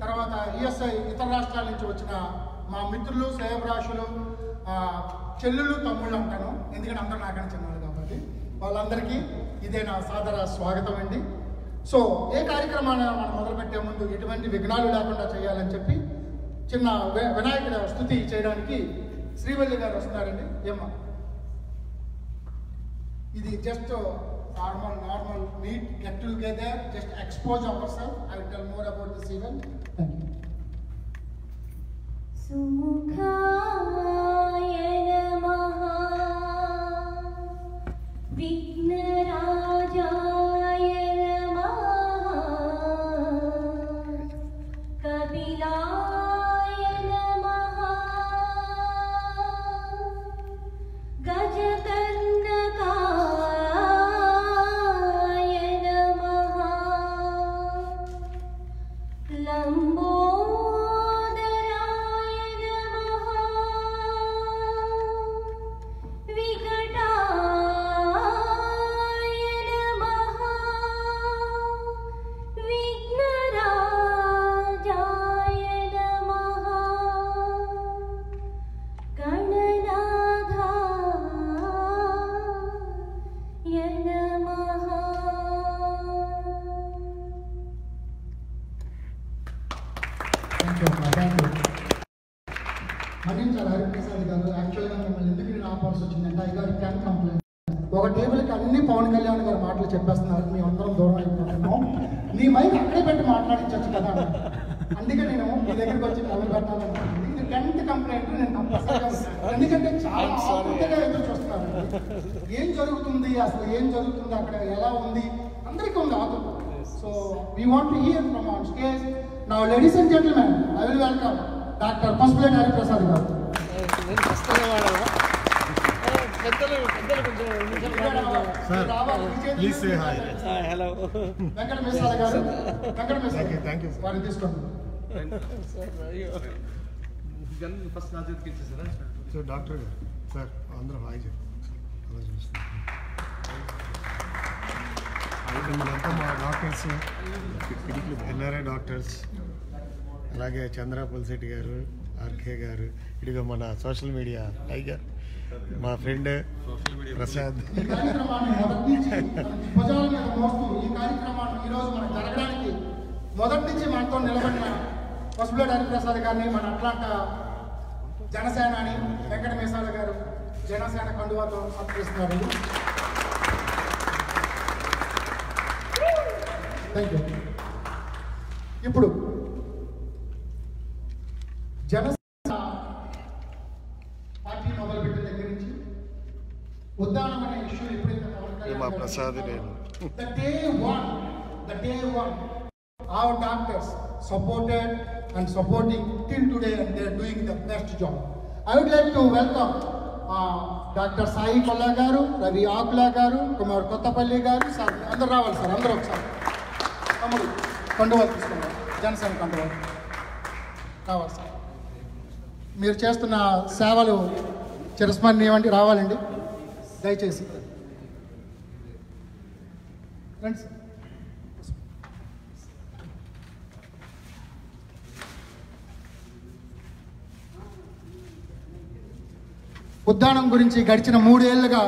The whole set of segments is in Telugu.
తర్వాత ఈఎస్ఐ ఇతర రాష్ట్రాల నుంచి వచ్చిన మా మిత్రులు శ్రేయభిలాషులు చెల్లులు తమ్ముళ్ళు అంటాను, ఎందుకంటే అందరూ నాకని చిన్నారు కాబట్టి వాళ్ళందరికీ ఇదే నా సాదర స్వాగతం అండి. సో ఏ కార్యక్రమాన్ని మనం మొదలుపెట్టే ముందు ఎటువంటి విఘ్నాలు లేకుండా చేయాలని చెప్పి చిన్న వినాయకుడి స్తుతి చేయడానికి శ్రీవల్లి గారు వస్తున్నారండి. ఏమ్మా, ఇది just normal meet, get together, just expose ourselves. I will tell more about this event. Thank you. Sumukhaya namaha Vighnarajaya namaha Kapilaya namaha Gajakarnaka మన్నించాలి హరిప్రసాద్ గారు. యాక్చువల్గా మిమ్మల్ని ఎందుకు నేను ఆపాల్సి వచ్చిందంటే ఐ గారు క్యాన్ కంప్లైంట్. ఒక టేబుల్కి అన్ని పవన్ కళ్యాణ్ గారు మాటలు చెప్పేస్తున్నారు, మేము అందరం దూరం అయిపోతున్నాం, నీ మైక్ అక్కడే పెట్టి మాట్లాడించవచ్చు కదా. అందుకే నేను మీ దగ్గరికి వచ్చి మొదలు పెట్టాలనుకుంటుంది. ఇది 10th కంప్లైంట్ నేను కంపల్సరీగా, ఎందుకంటే చాలా ఆసక్తిగా ఎదురు చూస్తున్నారు. ఏం జరుగుతుంది, అసలు ఏం జరుగుతుంది, అక్కడ ఎలా ఉంది, అందరికీ ఉంది ఆతృత. So we want to hear from on stage. Now ladies and gentlemen, I will welcome doctor Pasupuleti Hariprasad గారు. వెంకట మేసాల గారు, వారిని తీసుకోండి. డాక్టర్ గారు సార్ అందరూ హాయ్ మనమంతా మా డాక్టర్స్, ఎన్ఆర్ఐ డాక్టర్స్, అలాగే చంద్ర పుల్శెట్టి గారు, ఆర్కే గారు, ఇదిగో మన సోషల్ మీడియా టైగర్, మా ఫ్రెండ్ ప్రసాద్. ఈ కార్యక్రమాన్ని భుజాల మీద మోస్తూ ఈ కార్యక్రమాన్ని ఈరోజు మనకు జరగడానికి మొదటి నుంచి మనతో నిలబడిన పసుపులేటి హరిప్రసాద్ గారిని, మన అట్లాంటా జనసేనాని వెంకట మేసాల గారు జనసేన కండువాతో సత్కరిస్తున్నారు. Thank you. ఇప్పుడు జనసేన పార్టీ మొదలుపెట్టిన దగ్గర నుంచి ఉద్దానం అనే ఇష్యూ ఎప్పుడైతే మా ప్రసాద్ నేను the day one our doctors supported and supporting till today, and they are doing the best job. I would like to welcome Dr. Sai Kolla garu, Ravi Akula garu, Kumar Kottapalli garu. Sir, andaru ravali sir, andaru oksaరి తమ్ముడు కండువాలు తీసుకున్నారు, జనసేన కండువాలు రావాలి సార్. మీరు చేస్తున్న సేవలు చిరస్మరణీయమండి, రావాలండి దయచేసి ఫ్రెండ్స్. ఉద్దానం గురించి గడిచిన 3 ఏళ్ళుగా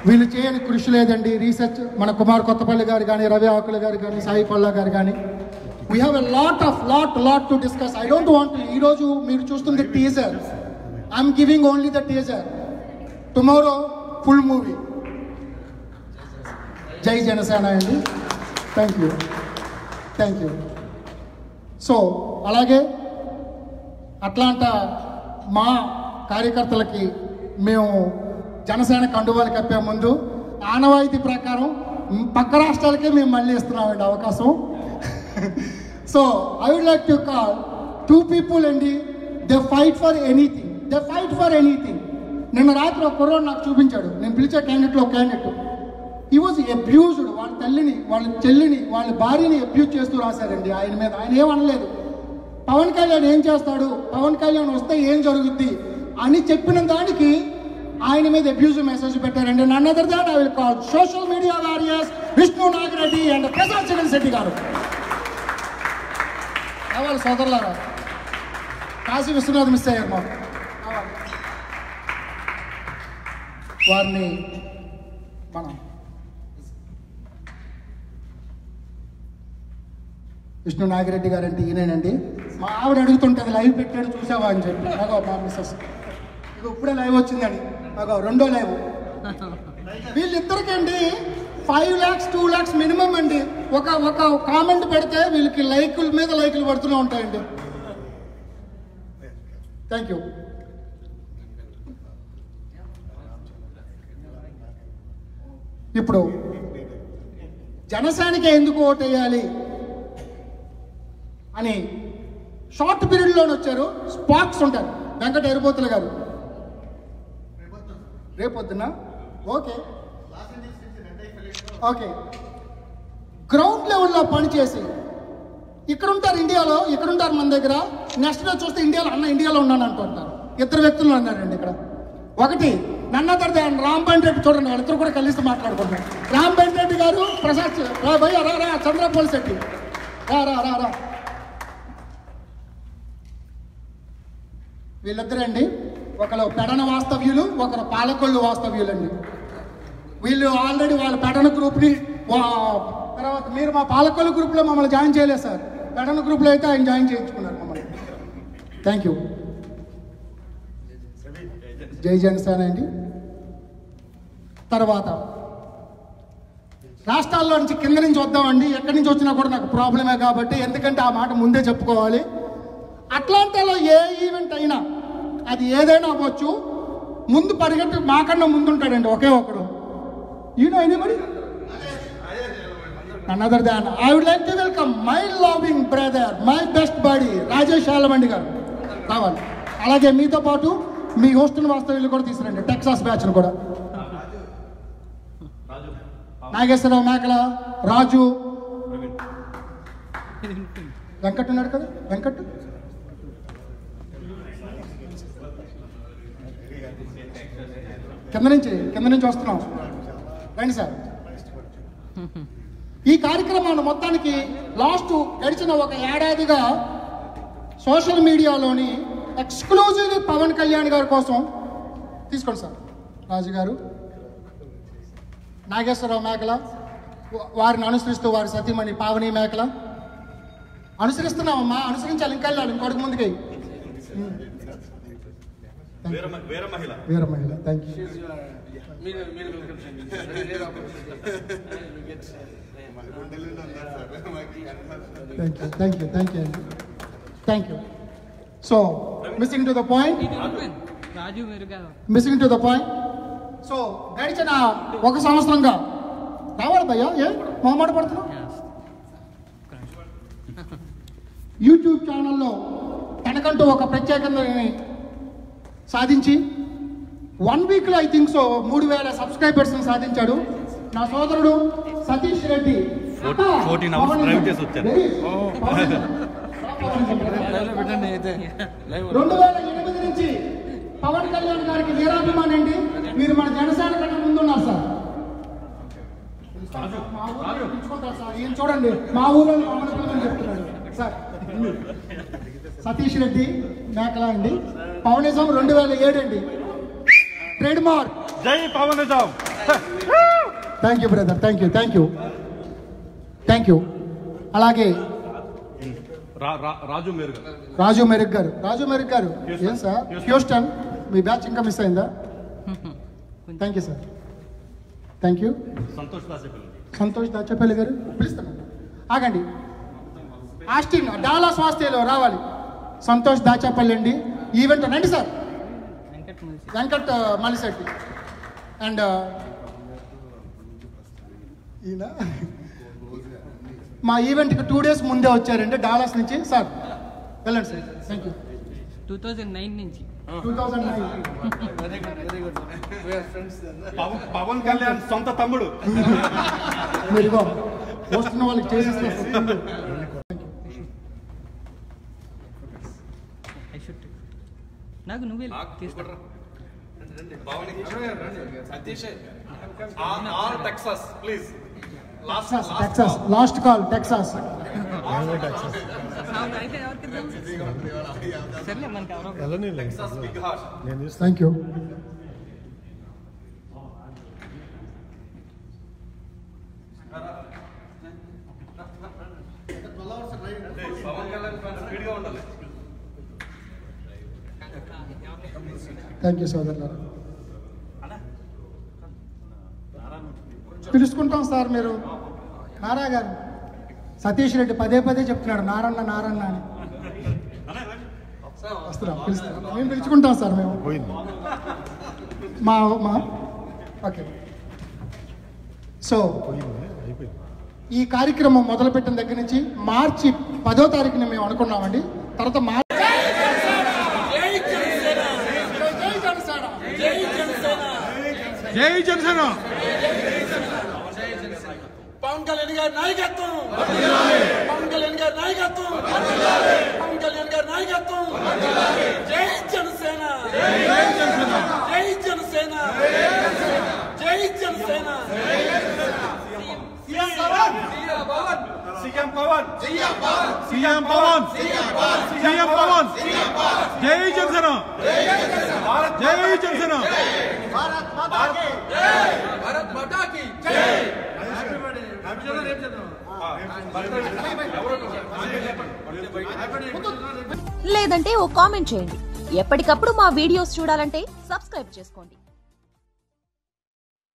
వీళ్ళు చేయని కృషి లేదండి. రీసెర్చ్ మన కుమార్ కొత్తపల్లి గారు కానీ, రవి ఆకుల గారు కానీ, సాయి కొల్లా గారు కానీ, we have a lot to discuss. I don't want to. ఈరోజు మీరు చూస్తుంది teaser, I'm giving only the teaser. Tomorrow full movie. జై జనసేన అండి. Thank you. సో అలాగే అట్లాంటా మా కార్యకర్తలకి మేము జనసేన కండువాలు కప్పే ముందు ఆనవాయితీ ప్రకారం పక్క రాష్ట్రాలకే మేము మళ్ళీ ఇస్తున్నామండి అవకాశం. So I would like to call 2 people అండి. They fight for anything. నిన్న రాత్రి ఒక కుర్రోడు నాకు చూపించాడు, నేను పిలిచే క్యాండిడేట్లో ఒక క్యాండిడేట్. He was abused. వాళ్ళ తల్లిని, వాళ్ళ చెల్లిని, వాళ్ళ భార్యని అబ్యూజ్ చేస్తూ రాశారండి ఆయన మీద. ఆయన ఏమనలేదు. పవన్ కళ్యాణ్ ఏం చేస్తాడు, పవన్ కళ్యాణ్ వస్తే ఏం జరుగుద్ది అని చెప్పిన దానికి ఆయన మీద అబ్యూజివ్ మెసేజ్ పెట్టారండి. None other than I will call social media warriors Vishnu Nagireddy and Prasad Jagan Shetty గారు. కావాలి సోదరులారా, కాశీ విశ్వనాథ్ మిస్ అయ్యారు మాకు. వారిని మనం విష్ణు నాగిరెడ్డి గారు అంటే ఈయనేనండి. మా ఆవిడ అడుగుతుంటుంది లైవ్ పెట్టాడు చూసావా అని చెప్పి. అగో మా మిస్సెస్ ఇక ఇప్పుడే లైవ్ వచ్చిందని, అగో రెండో లైవ్. వీళ్ళిద్దరికండి 5 lakhs 2 lakhs మినిమం అండి. ఒక కామెంట్ పెడితే వీళ్ళకి లైకుల మీద లైకులు పడుతూనే ఉంటాయండి. Thank you. ఇప్పుడు జనసేనకి ఎందుకు ఓటేయాలి అని షార్ట్ పీరియడ్లోనే వచ్చారు. స్పాక్స్ ఉంటారు. వెంకట ఎరుపోతుల గారు రేపొద్దున ఓకే గ్రౌండ్ లెవెల్లో పనిచేసి ఇక్కడ ఉంటారు ఇండియాలో, ఇక్కడ ఉంటారు మన దగ్గర. నెక్స్ట్ డే చూస్తే ఇండియాలో ఉన్నాను అంటుంటారు. ఇద్దరు వ్యక్తులు అన్నారండి ఇక్కడ. ఒకటి నన్నదర్ రాంబన్ రెడ్డి, చూడండి వాళ్ళిద్దరు కూడా కలిసి మాట్లాడుకుంటారు. రాంబన్ రెడ్డి గారు, ప్రసాద్ భయ్య రా చంద్రపోల్ శెట్టి రా. వీళ్ళిద్దరండి, ఒకరు పెడన వాస్తవ్యులు, ఒకరు పాలకొల్లు వాస్తవ్యులండి. వీళ్ళు ఆల్రెడీ వాళ్ళ పెడన గ్రూప్ని తర్వాత మీరు మా పాలకొల్లు గ్రూప్లో మమ్మల్ని జాయిన్ చేయలేదు సార్. పెడన గ్రూప్లో అయితే ఆయన జాయిన్ చేయించుకున్నారు మమ్మల్ని. Thank you. జై జనసేన అండి. తర్వాత రాష్ట్రాల్లో నుంచి కింద నుంచి వద్దామండి. ఎక్కడి నుంచి వచ్చినా కూడా నాకు ప్రాబ్లమే కాబట్టి, ఎందుకంటే ఆ మాట ముందే చెప్పుకోవాలి. అట్లాంటాలో ఏ ఈవెంట్ అయినా అది ఏదైనా అవ్వచ్చు, ముందు పరిగెట్టి మాకన్నా ముందు ఉంటాడండి ఒకే ఒకడు. Anybody other than I would like to welcome my loving brother, my best buddy Rajesh Alamandi గారు రావాలి. అలాగే మీతో పాటు మీ హోస్టల్ వాస్తవ్యులు కూడా తీసుకురండి, టెక్సాస్ బ్యాచ్ను కూడా. నాగేశ్వరరావు మేకల, రాజు, వెంకట్ ఉన్నాడు కదా, వెంకట్ కింద నుంచి వస్తున్నాం. రండి సార్. ఈ కార్యక్రమాన్ని మొత్తానికి గడిచిన ఒక ఏడాదిగా సోషల్ మీడియాలోని ఎక్స్క్లూజివ్లీ పవన్ కళ్యాణ్ గారి కోసం తీసుకోండి సార్. రాజు గారు, నాగేశ్వరరావు మేకల, వారిని అనుసరిస్తూ వారి సతీమణి పావని మేకల. అనుసరిస్తున్నామమ్మా, అనుసరించాలి. ఇంకా వెళ్ళాలి, ఇంకొకటి ముందుకి. వీర మహిళ, thank you. Thank you. So missing to the point. So గడిచిన 1 సంవత్సరంగా రావాలి భయ్యా, ఏ మొహమాట పడుతున్నావు? యూట్యూబ్ ఛానల్లో తనకంటూ ఒక ప్రత్యేకతని సాధించి 1 వీక్లో ఐ థింక్ సో 3000 సబ్స్క్రైబర్స్ని సాధించాడు నా సోదరుడు సతీష్ రెడ్డి. 2008 నుంచి పవన్ కళ్యాణ్ గారికి వీరాభిమాని అండి. మీరు మన జనసేన కన్నా ముందున్నారు సార్. ఈయన చూడండి, మా ఊళ్ళో పవన్ కళ్యాణ్ చెప్తున్నాడు సార్. సతీష్ రెడ్డి మేకల అండి. పవనిజం 2007 అండి, ట్రేడ్ మార్క్. జై Pawanism. Thank you brother, thank you. అలాగే రాజు మెరుగ్ గారు ఏం సార్, హ్యూస్టన్. మీ బ్యాచ్ ఇంకా మిస్ అయిందా? Thank you sir, thank you. Santosh Dachepalli గారు పిలుస్తాను, ఆగండి. ఆస్టిన్ డాలాస్ వాస్తేలో రావాలి. సంతోష్ దాచపల్లి అండి. ఈవెంట్ రండి సార్. వెంకట్ మలిశెట్టి అండ్ ఈయన మా ఈవెంట్కి 2 days ముందే వచ్చారండి డాలాస్ నుంచి. సార్ వెళ్ళండి సార్. Thank you. 2009 నుంచి 2009 పవన్ కళ్యాణ్ సొంత తమ్ముడు. మీరుగో వస్తున్న వాళ్ళకి చేసేస్తారు. నాకు నువ్వే తీసుకుంటా. Texas please Texas last call Texas. అయితే ఎవరికి సర్లే మనకి ఎవరో థ్యాంక్ యూ. థ్యాంక్ యూ సోదరులారా. పిలుచుకుంటాం సార్. మీరు నారా గారు సతీష్ రెడ్డి పదే పదే చెప్తున్నాడు నారన్న నారన్న అని. వస్తున్నాం పిలుస్తాం, మేము పిలుచుకుంటాం సార్. మేము మా మా ఓకే. సో ఈ కార్యక్రమం మొదలుపెట్టిన దగ్గర నుంచి మార్చి 10వ తారీఖున మేము అనుకున్నామండి. తర్వాత జై జనసేన. పవన్ కళ్యాణ్ గారి నాయకత్వం, పవన్ కళ్యాణ్ గారి నాయకత్వం, పవన్ కళ్యాణ్ గారి నాయకత్వం. జై జనసేన, జై జనసేన, జై Janasena. CM Pawan, CM Pawan, CM Pawan, CM Pawan. జై జనసేన, జై జనసేన. భారత్ మాతా కీ జై, భారత్ మాతా కీ జై. లేదంటే ఓ కామెంట్ చేయండి. ఎప్పటికప్పుడు మా వీడియోస్ చూడాలంటే సబ్స్క్రైబ్ చేసుకోండి.